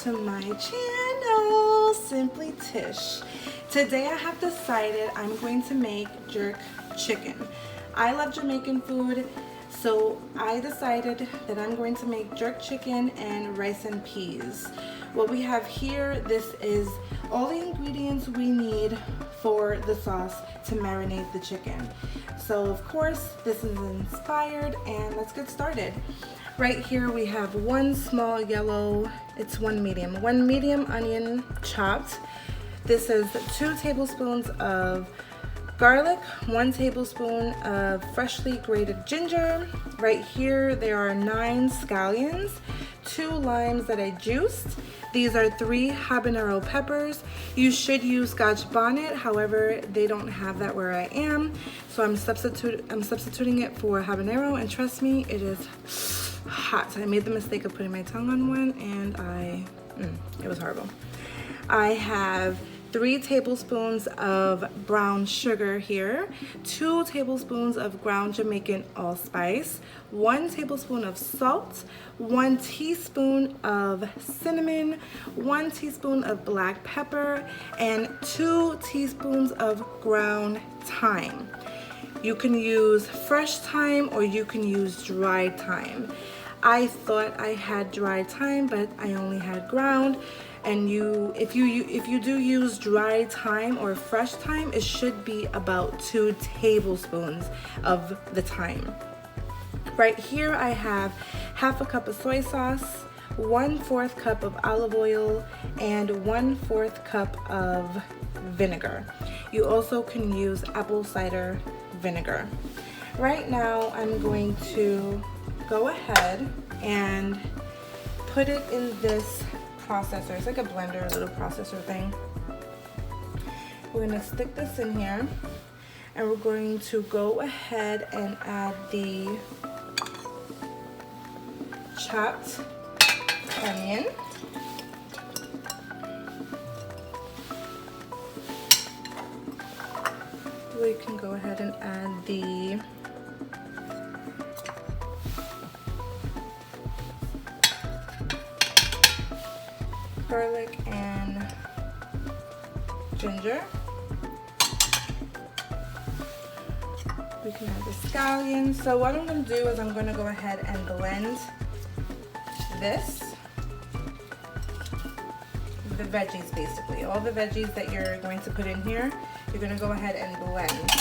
to my channel, Simply Tish. Today I have decided I'm going to make jerk chicken. I love Jamaican food, so I decided that I'm going to make jerk chicken and rice and peas. What we have here, this is all the ingredients we need for the sauce to marinate the chicken. So of course this is inspired, and let's get started. Right here we have one small yellow, it's one medium onion chopped. This is 2 tablespoons of garlic, 1 tablespoon of freshly grated ginger. Right here there are 9 scallions, 2 limes that I juiced. These are 3 habanero peppers. You should use scotch bonnet, however they don't have that where I am, so I'm substituting it for habanero, and trust me, it is hot. I made the mistake of putting my tongue on one, and it was horrible. I have 3 tablespoons of brown sugar here, 2 tablespoons of ground Jamaican allspice, 1 tablespoon of salt, 1 teaspoon of cinnamon, 1 teaspoon of black pepper, and 2 teaspoons of ground thyme. You can use fresh thyme or you can use dried thyme. I thought I had dried thyme, but I only had ground. And if you do use dried thyme or fresh thyme, it should be about 2 tablespoons of the thyme. Right here I have half a cup of soy sauce, 1/4 cup of olive oil, and 1/4 cup of vinegar. You also can use apple cider vinegar. Right now I'm going to go ahead and put it in this processor. It's like a blender, a little processor thing. We're gonna stick this in here, and we're going to go ahead and add the chopped onion. We can go ahead and add the garlic and ginger. We can add the scallions. So what I'm going to do is I'm going to go ahead and blend this, the veggies basically. All the veggies that you're going to put in here, you're going to go ahead and blend.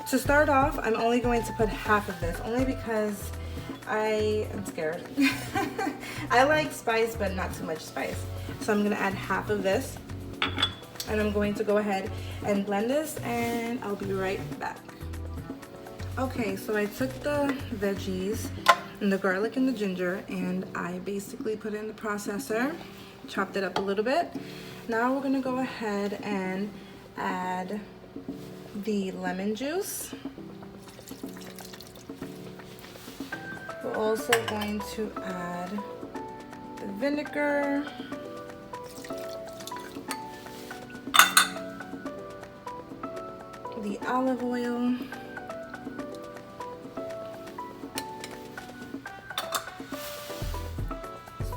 To start off, I'm only going to put half of this, only because I am scared. I like spice, but not too much spice. So I'm gonna add half of this, and I'm going to go ahead and blend this, and I'll be right back. Okay, so I took the veggies and the garlic and the ginger, and I basically put it in the processor, chopped it up a little bit. Now we're gonna go ahead and add the lemon juice. We're also going to add the vinegar, the olive oil,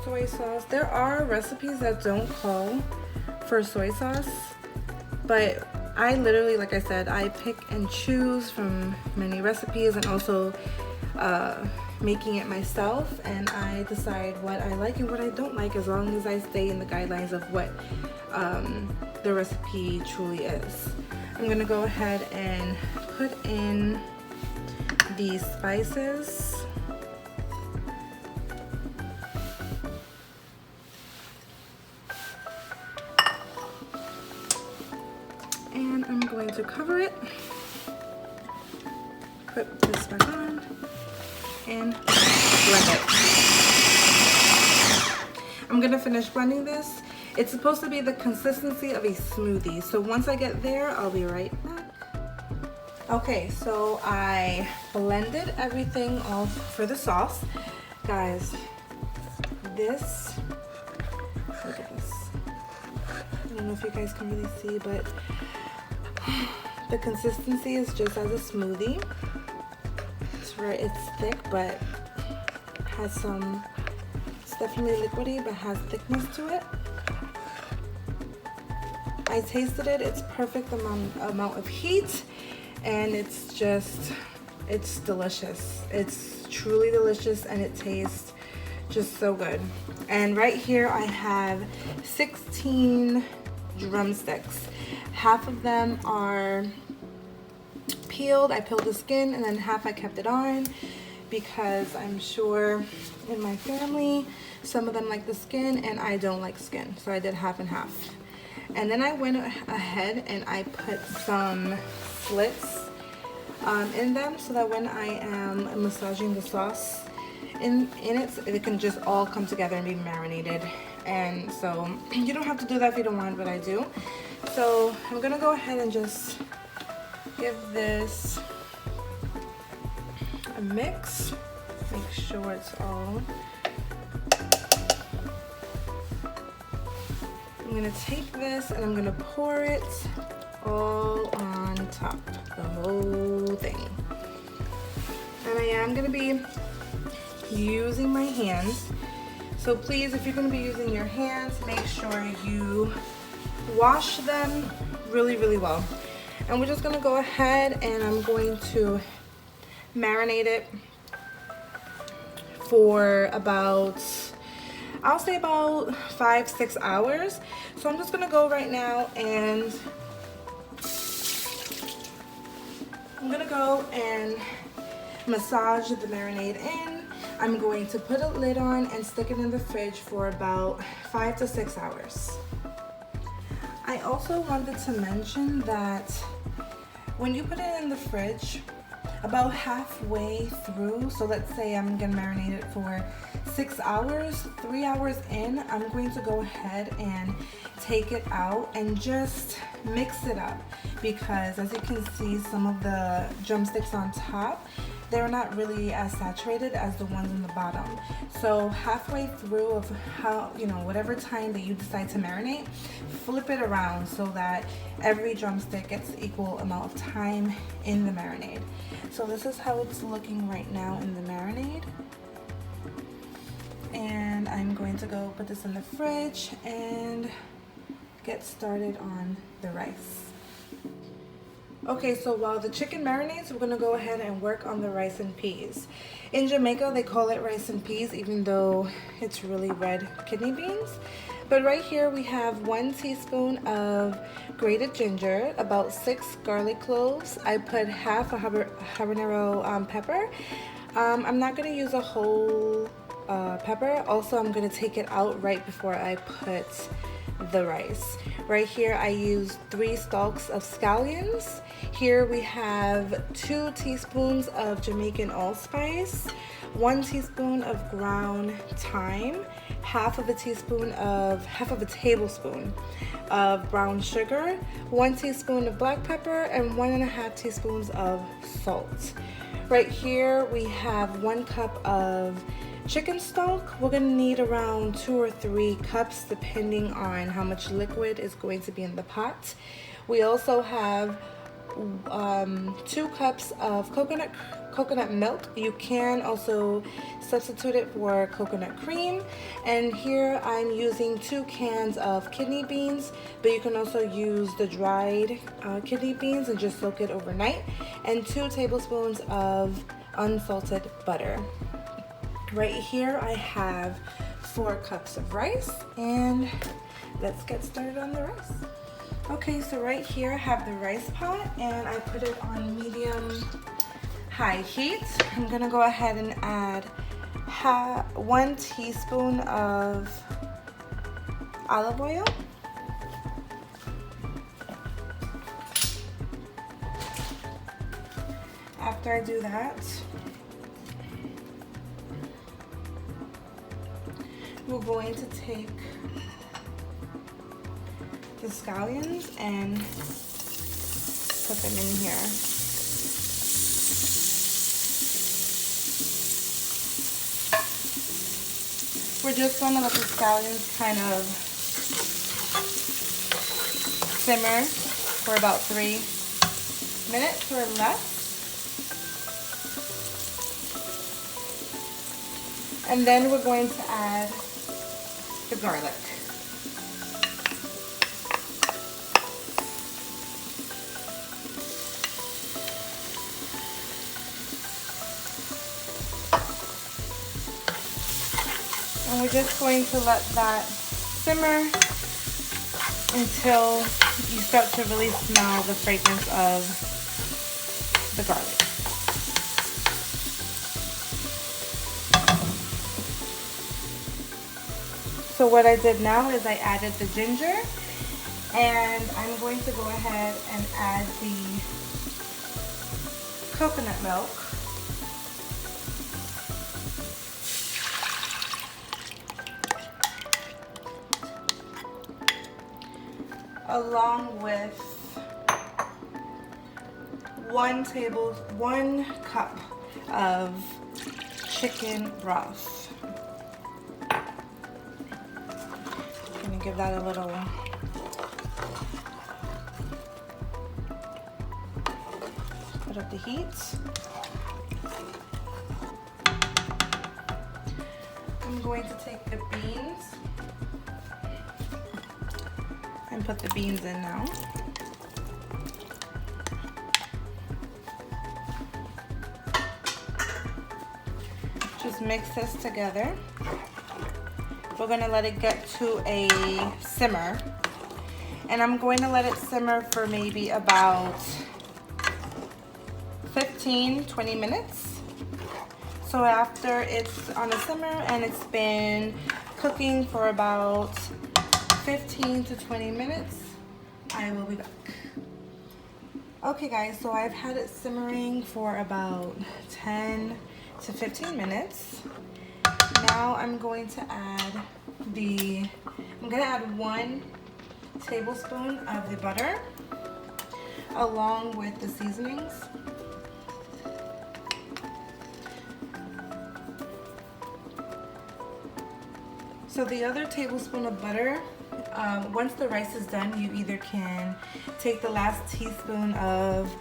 soy sauce. There are recipes that don't call for soy sauce, but I literally, like I said, I pick and choose from many recipes, and also making it myself, and I decide what I like and what I don't like, as long as I stay in the guidelines of what the recipe truly is. I'm gonna go ahead and put in the spices. And I'm going to cover it, put this back on, and blend it. I'm gonna finish blending this. It's supposed to be the consistency of a smoothie, so once I get there, I'll be right back. Okay, so I blended everything off for the sauce. Guys, this, look at this. I don't know if you guys can really see, but the consistency is just as a smoothie. It's thick, but has some definitely liquidy but has thickness to it. I tasted it. It's perfect amount of heat, and it's delicious. It's truly delicious, and it tastes just so good. And right here I have 16 drumsticks. Half of them are peeled. I peeled the skin, and then half I kept it on because I'm sure in my family some of them like the skin and I don't like skin, so I did half and half. And then I went ahead and I put some slits in them so that when I am massaging the sauce in it, it can just all come together and be marinated. And so you don't have to do that if you don't want, but I do. So I'm gonna go ahead and just give this a mix. Make sure it's all. I'm gonna take this and I'm gonna pour it all on top, the whole thing. And I am gonna be using my hands. So please, if you're gonna be using your hands, make sure you wash them really, really well. And we're just gonna go ahead and I'm going to marinate it for about, I'll say about 5-6 hours. So I'm just gonna go right now and I'm gonna go and massage the marinade in. I'm going to put a lid on and stick it in the fridge for about 5 to 6 hours. I also wanted to mention that when you put it in the fridge, about halfway through, so let's say I'm gonna marinate it for 6 hours, 3 hours in, I'm going to go ahead and take it out and just mix it up, because as you can see, some of the drumsticks on top, they're not really as saturated as the ones in the bottom. So halfway through of how, whatever time that you decide to marinate, flip it around so that every drumstick gets equal amount of time in the marinade. So this is how it's looking right now in the marinade. And I'm going to go put this in the fridge and get started on the rice. Okay, so while the chicken marinates, we're gonna go ahead and work on the rice and peas. In Jamaica, they call it rice and peas, even though it's really red kidney beans. But right here we have 1 teaspoon of grated ginger, about 6 garlic cloves. I put half a habanero pepper. I'm not gonna use a whole pepper. Also, I'm gonna take it out right before I put the rice. Right here I used 3 stalks of scallions. Here we have 2 teaspoons of Jamaican allspice, 1 teaspoon of ground thyme, half of a tablespoon of brown sugar, 1 teaspoon of black pepper, and 1.5 teaspoons of salt. Right here we have 1 cup of chicken stock. We're gonna need around 2 or 3 cups depending on how much liquid is going to be in the pot. We also have 2 cups of coconut milk. You can also substitute it for coconut cream. And here I'm using 2 cans of kidney beans, but you can also use the dried kidney beans and just soak it overnight, and 2 tablespoons of unsalted butter. Right here I have 4 cups of rice, and let's get started on the rice. Okay, so right here I have the rice pot and I put it on medium-high heat. I'm gonna go ahead and add 1 teaspoon of olive oil. After I do that, we're going to take the scallions and put them in here. We're just going to let the scallions kind of simmer for about 3 minutes or less. And then we're going to add the garlic. And we're just going to let that simmer until you start to really smell the fragrance of the garlic. So what I did now is I added the ginger, and I'm going to go ahead and add the coconut milk. Along with 1 cup of chicken broth. I'm gonna give that a little put up the heat. I'm going to take the beans and put the beans in now. Just mix this together. We're gonna let it get to a simmer. And I'm going to let it simmer for maybe about 15-20 minutes. So after it's on a simmer and it's been cooking for about 15 to 20 minutes, I will be back. Okay guys, so I've had it simmering for about 10 to 15 minutes. Now I'm going to add I'm gonna add 1 tablespoon of the butter along with the seasonings. So the other tablespoon of butter, once the rice is done, you either can take the last teaspoon of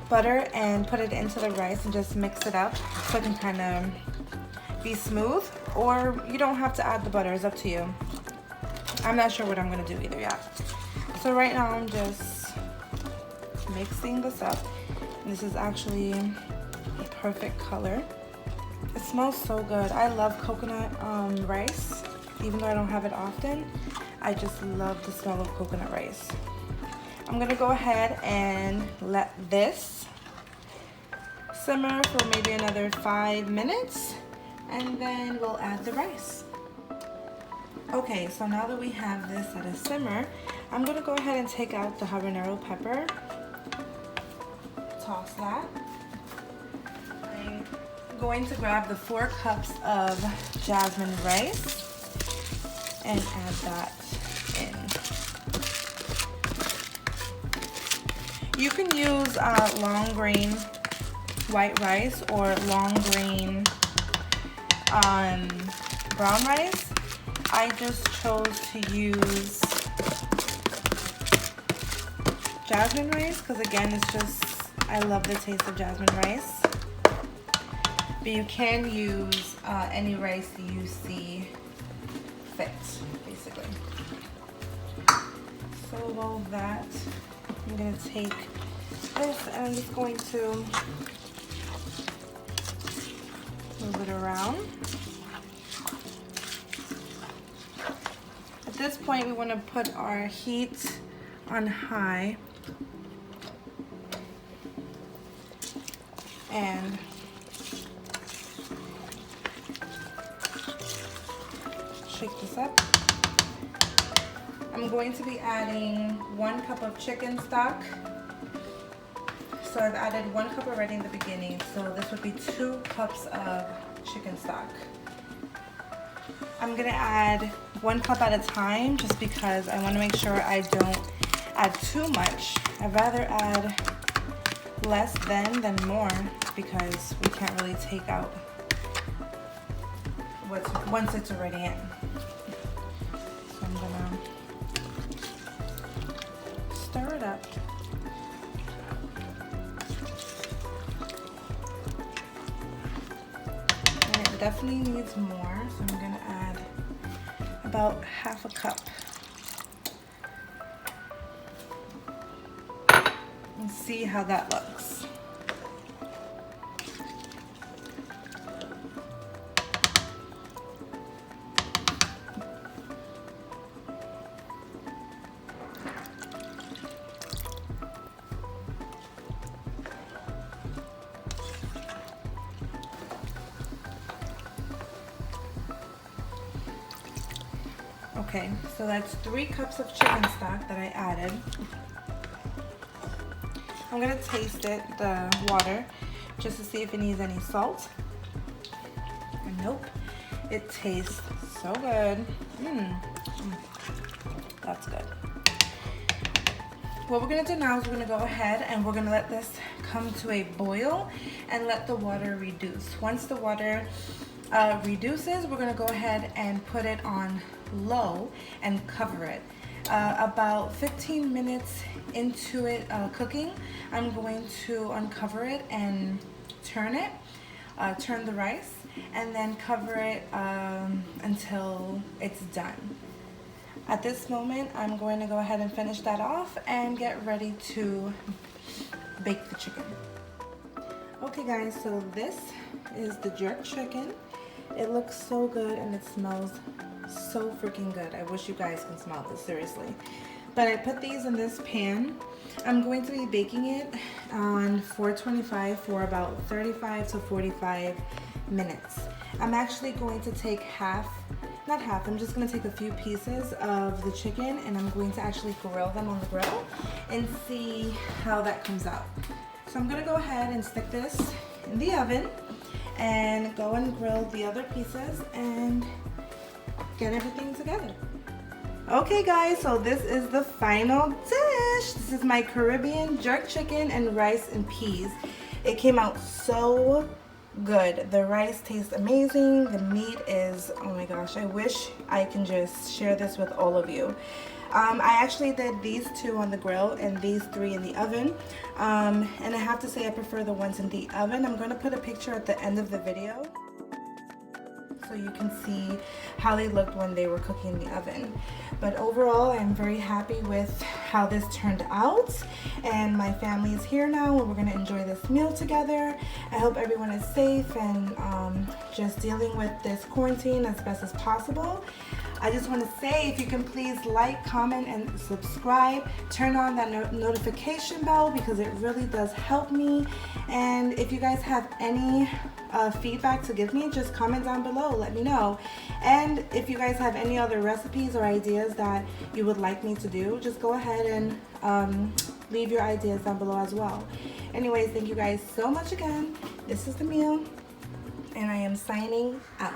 butter and put it into the rice and just mix it up so it can kind of be smooth, or you don't have to add the butter, it's up to you. I'm not sure what I'm gonna do either yet. So right now I'm just mixing this up. This is actually a perfect color. It smells so good. I love coconut rice, even though I don't have it often. I just love the smell of coconut rice. I'm gonna go ahead and let this simmer for maybe another 5 minutes, and then we'll add the rice. Okay, so now that we have this at a simmer, I'm gonna go ahead and take out the habanero pepper. Toss that. I'm going to grab the 4 cups of jasmine rice and add that in. You can use long grain white rice or long grain brown rice. I just chose to use jasmine rice because, again, it's just, I love the taste of jasmine rice. But you can use any rice you see fit, basically. So while that, I'm gonna take this and I'm just going to move it around. At this point, we want to put our heat on high and shake this up. I'm going to be adding 1 cup of chicken stock. So I've added 1 cup already in the beginning, so this would be 2 cups of chicken stock. I'm gonna add 1 cup at a time just because I want to make sure I don't add too much. I'd rather add less than more because we can't really take out once it's already in. So I'm gonna stir it up. And it definitely needs more, so I'm gonna add about half a cup. And see how that looks. Okay, so that's 3 cups of chicken stock that I added. I'm gonna taste it, the water, just to see if it needs any salt. And nope, it tastes so good. That's good. What we're gonna do now is we're gonna go ahead and we're gonna let this come to a boil and let the water reduce. Once the water reduces, we're gonna go ahead and put it on low and cover it. About 15 minutes into it cooking, I'm going to uncover it and turn the rice, and then cover it until it's done. At this moment, I'm going to go ahead and finish that off and get ready to bake the chicken. Okay guys, so this is the jerk chicken. It looks so good and it smells so freaking good. I wish you guys can smell this, seriously. But I put these in this pan. I'm going to be baking it on 425 for about 35 to 45 minutes. I'm actually going to take I'm just going to take a few pieces of the chicken and I'm going to actually grill them on the grill and see how that comes out. So I'm going to go ahead and stick this in the oven and go and grill the other pieces and get everything together. Okay guys, so this is the final dish. This is my Caribbean jerk chicken and rice and peas. It came out so good. The rice tastes amazing. The meat is, oh my gosh, I wish I can just share this with all of you. I actually did these 2 on the grill and these 3 in the oven. And I have to say I prefer the ones in the oven. I'm going to put a picture at the end of the video so you can see how they looked when they were cooking in the oven. But overall, I'm very happy with how this turned out, and my family is here now and we're going to enjoy this meal together. I hope everyone is safe and just dealing with this quarantine as best as possible. I just want to say, if you can please like, comment, and subscribe. Turn on that notification bell because it really does help me. And if you guys have any feedback to give me, just comment down below, let me know. And if you guys have any other recipes or ideas that you would like me to do, just go ahead and leave your ideas down below as well. Anyways, thank you guys so much again. This is the meal, and I am signing out.